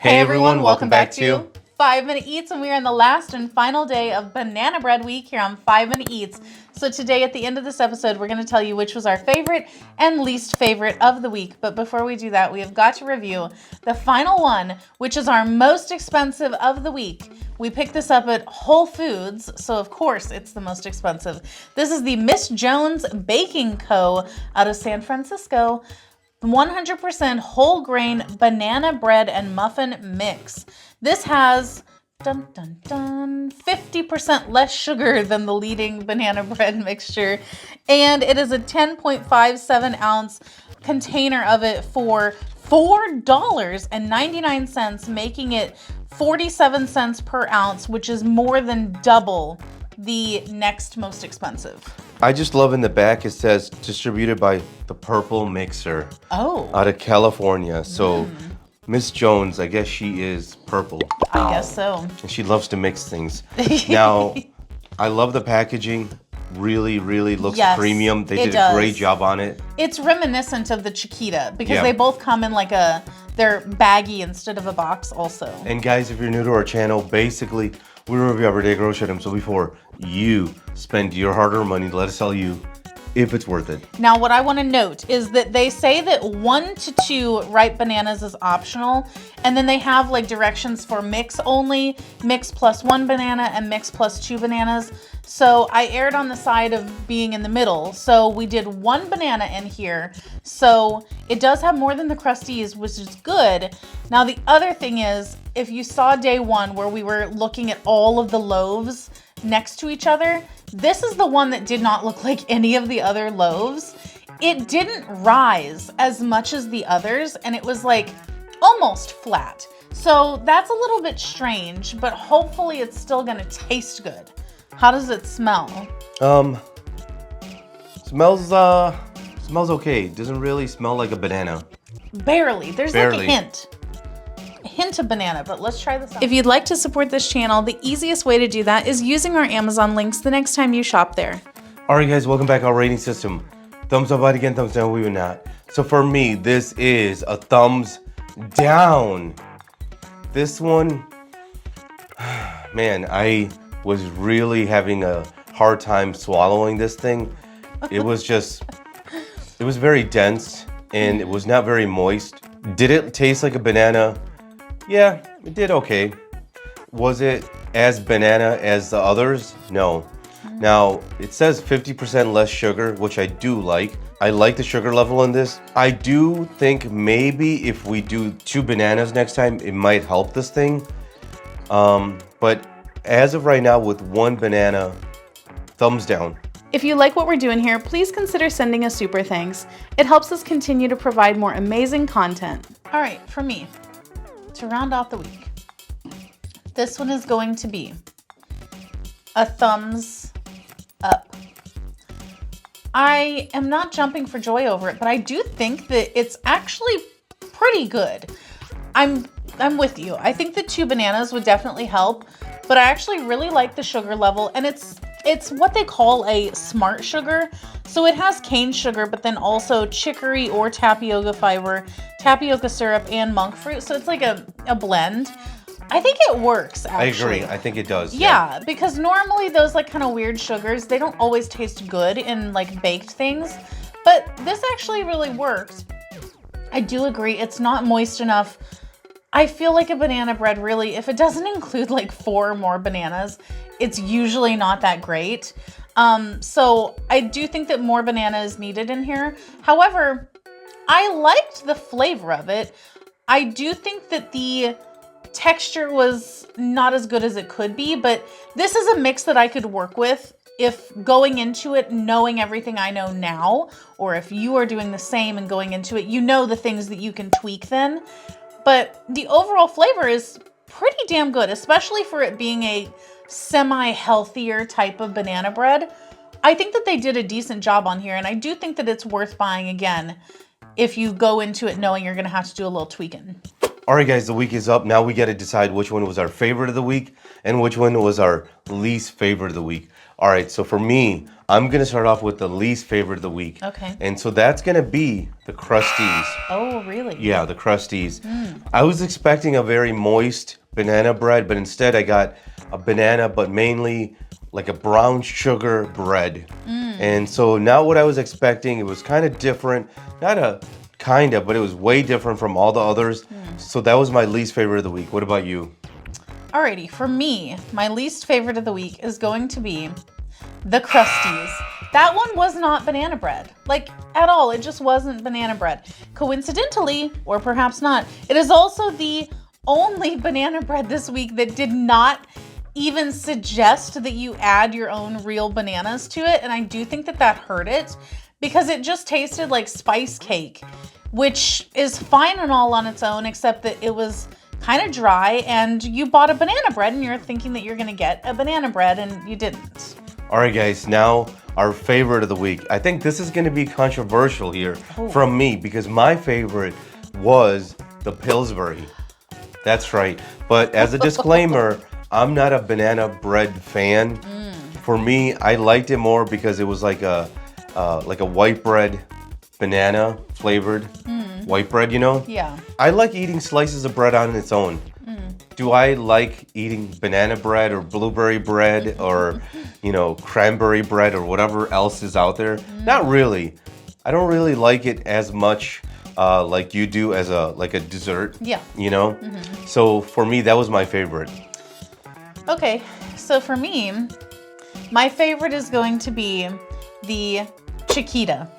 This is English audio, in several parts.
Hey everyone, welcome back to 5 Minute Eats, and we are in the last and final day of Banana Bread Week here on 5 Minute Eats. So today at the end of this episode, we're going to tell you which was our favorite and least favorite of the week. But before we do that, we have got to review the final one, which is our most expensive of the week. We picked this up at Whole Foods, so of course it's the most expensive. This is the Miss Jones Baking Co. out of San Francisco. 100% whole grain banana bread and muffin mix. This has 50% less sugar than the leading banana bread mixture, and it is a 10.57 ounce container of it for $4.99, making it 47 cents per ounce, which is more than double the next most expensive. I just love in the back it says distributed by the Purple Mixer. Oh. Out of California. So Miss Jones, I guess she is purple. I guess so. And she loves to mix things. Now, I love the packaging. Really looks premium. They did a great job on it. It's reminiscent of the Chiquita because they both come in like they're baggy instead of a box also. And guys, if you're new to our channel, basically we review everyday grocery items. So before you spend your hard-earned money, let us tell you if it's worth it. Now, what I want to note is that they say that 1 to 2 ripe bananas is optional, and then they have like directions for mix only, mix plus 1 banana, and mix plus 2 bananas. So I erred on the side of being in the middle. So we did 1 banana in here. So it does have more than the Crusties, which is good. Now, the other thing is, if you saw day 1 where we were looking at all of the loaves next to each other, this is the one that did not look like any of the other loaves. It didn't rise as much as the others, and it was like almost flat. So that's a little bit strange, but hopefully it's still gonna taste good. How does it smell? Smells okay. It doesn't really smell like a banana. Barely. There's like a hint of banana, but let's try this out. If you'd like to support this channel, the easiest way to do that is using our Amazon links the next time you shop there. All right, guys, welcome back. Our rating system. Thumbs up, again, thumbs down, we would not. So for me, this is a thumbs down. This one, man, I was really having a hard time swallowing this thing. It was very dense and it was not very moist. Did it taste like a banana? Yeah, it did okay. Was it as banana as the others? No. Now, it says 50% less sugar, which I do like. I like the sugar level in this. I do think maybe if we do 2 bananas next time, it might help this thing. But as of right now, with 1 banana, thumbs down. If you like what we're doing here, please consider sending a super thanks. It helps us continue to provide more amazing content. All right, for me, to round off the week, this one is going to be a thumbs up. I am not jumping for joy over it, but I do think that it's actually pretty good. I'm with you. I think the 2 bananas would definitely help, but I actually really like the sugar level, and it's what they call a smart sugar. So it has cane sugar, but then also chicory or tapioca fiber, tapioca syrup, and monk fruit. So it's like a blend. I think it works, actually. I agree. I think it does. Yeah, because normally those like kind of weird sugars, they don't always taste good in like baked things. But this actually really works. I do agree. It's not moist enough. I feel like a banana bread really, if it doesn't include like 4 or more bananas, it's usually not that great. So I do think that more banana is needed in here. However, I liked the flavor of it. I do think that the texture was not as good as it could be, but this is a mix that I could work with if going into it knowing everything I know now, or if you are doing the same and going into it, you know the things that you can tweak then. But the overall flavor is pretty damn good, especially for it being a semi-healthier type of banana bread. I think that they did a decent job on here, and I do think that it's worth buying again if you go into it knowing you're gonna have to do a little tweaking. All right, guys, the week is up. Now we got to decide which one was our favorite of the week and which one was our least favorite of the week. All right, so for me, I'm gonna start off with the least favorite of the week. Okay. And so that's gonna be the Crusties. Oh, really? Yeah, the Crusties. I was expecting a very moist banana bread, but instead I got a banana, but mainly like a brown sugar bread. And so not what I was expecting. It was kind of different. Not a kind of, but it was way different from all the others. So that was my least favorite of the week. What about you? Alrighty, for me, my least favorite of the week is going to be the Crusties. That one was not banana bread, like at all. It just wasn't banana bread. Coincidentally, or perhaps not, it is also the only banana bread this week that did not even suggest that you add your own real bananas to it. And I do think that that hurt it because it just tasted like spice cake, which is fine and all on its own, except that it was kind of dry, and you bought a banana bread and you're thinking that you're gonna get a banana bread and you didn't. All right, guys, now our favorite of the week. I think this is gonna be controversial here from me because my favorite was the Pillsbury. That's right. But as a disclaimer, I'm not a banana bread fan. For me, I liked it more because it was like a white bread, banana flavored white bread, you know? Yeah. I like eating slices of bread on its own. Do I like eating banana bread or blueberry bread or, you know, cranberry bread or whatever else is out there? Not really. I don't really like it as much like you do as a dessert. Yeah. You know? So for me, that was my favorite. Okay, so for me, my favorite is going to be the Chiquita.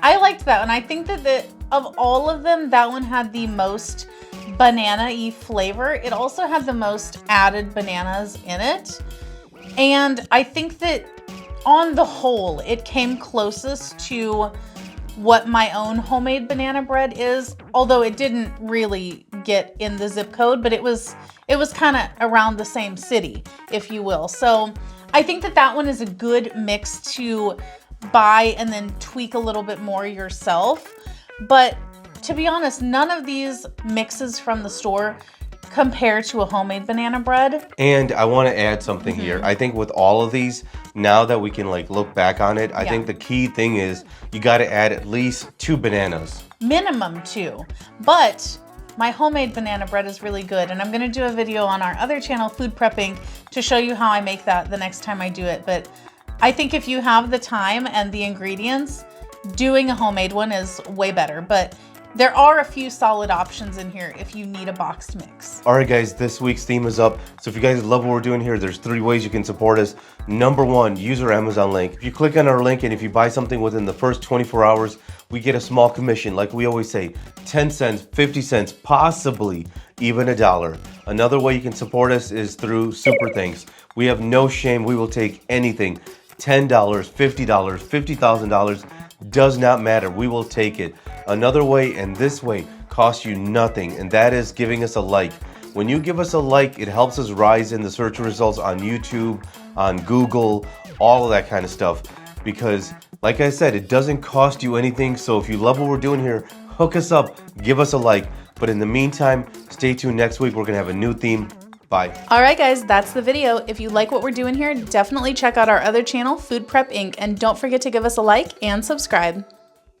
I liked that one. I think that of all of them, that one had the most banana-y flavor. It also had the most added bananas in it. And I think that on the whole, it came closest to what my own homemade banana bread is, although it didn't really get in the zip code, but it was kind of around the same city, if you will. So I think that that one is a good mix to buy and then tweak a little bit more yourself. But to be honest, none of these mixes from the store compare to a homemade banana bread. And I want to add something here. I think with all of these, now that we can like look back on it, I think the key thing is you got to add at least 2 bananas. Minimum 2. But my homemade banana bread is really good, and I'm going to do a video on our other channel, Food Prepping, to show you how I make that the next time I do it. But I think if you have the time and the ingredients, doing a homemade one is way better. But there are a few solid options in here if you need a boxed mix. All right, guys, this week's theme is up. So if you guys love what we're doing here, there's 3 ways you can support us. Number 1, use our Amazon link. If you click on our link and if you buy something within the first 24 hours, we get a small commission. Like we always say, 10 cents, 50 cents, possibly even $1. Another way you can support us is through Super Thanks. We have no shame. We will take anything. $10, $50, $50,000, does not matter. We will take it. Another way, and this way, costs you nothing, and that is giving us a like. When you give us a like, it helps us rise in the search results on YouTube, on Google, all of that kind of stuff. Because, like I said, it doesn't cost you anything. So if you love what we're doing here, hook us up, give us a like. But in the meantime, stay tuned. Next week, we're going to have a new theme. Bye. All right, guys, that's the video. If you like what we're doing here, definitely check out our other channel, Food Prep Inc. And don't forget to give us a like and subscribe.